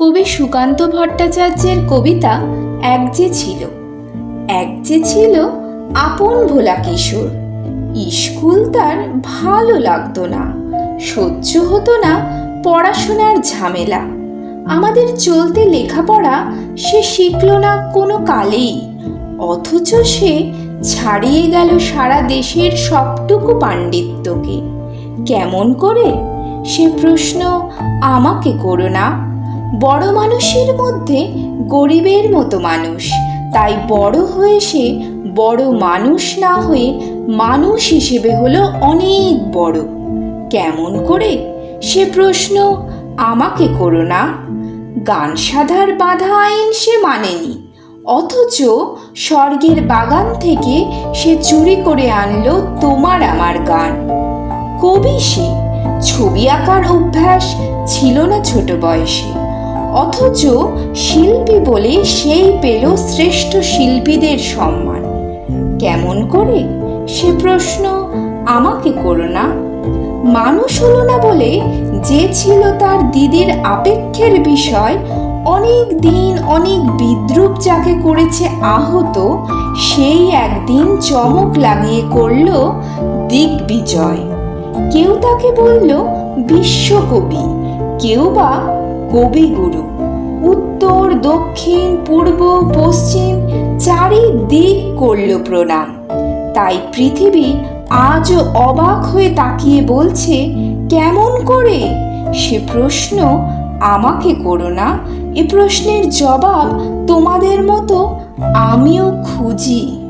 কবি সুকান্ত ভট্টাচার্যের কবিতা এক যে ছিল আপন ভোলা কিশোর। স্কুল তার ভালো লাগতো না, সহ্য হতো না পড়াশোনার ঝামেলা। আমাদের চলতে লেখাপড়া সে শিখল না কোনো কালেই, অথচ সে ছাড়িয়ে গেল সারা দেশের সবটুকু পাণ্ডিত্যকে। কেমন করে? সে প্রশ্ন আমাকে করো না। বড় মানুষের মধ্যে গরিবের মতো মানুষ, তাই বড় হয়ে সে বড় মানুষ না হয়ে মানুষ হিসেবে হলো অনেক বড়। কেমন করে? সে প্রশ্ন আমাকে করো না। গান সাধার বাধা আইন সে মানেনি, অথচ স্বর্গের বাগান থেকে সে চুরি করে আনলো তোমার আমার গান। কবি সে, ছবি আঁকার অভ্যাস ছিল না ছোট বয়সে, অথচ শিল্পী বলে সেই পেল শ্রেষ্ঠ শিল্পীদের সম্মান। কেমন করে? সে প্রশ্ন আমাকে করো না। মানুষ হলো না বলে যে ছিল তার দিদির আপেক্ষের বিষয়, অনেক দিন অনেক বিদ্রূপ যাকে করেছে আহত, সেই একদিন চমক লাগিয়ে করল দিগ্বিজয়। কেউ তাকে বলল বিশ্বকবি, কেউ বা কবিগুরু। উত্তর দক্ষিণ পূর্ব পশ্চিম চারিদিক করল প্রণাম। তাই পৃথিবী আজও অবাক হয়ে তাকিয়ে বলছে কেমন করে? সে প্রশ্ন আমাকে করো না। এ প্রশ্নের জবাব তোমাদের মতো আমিও খুঁজি।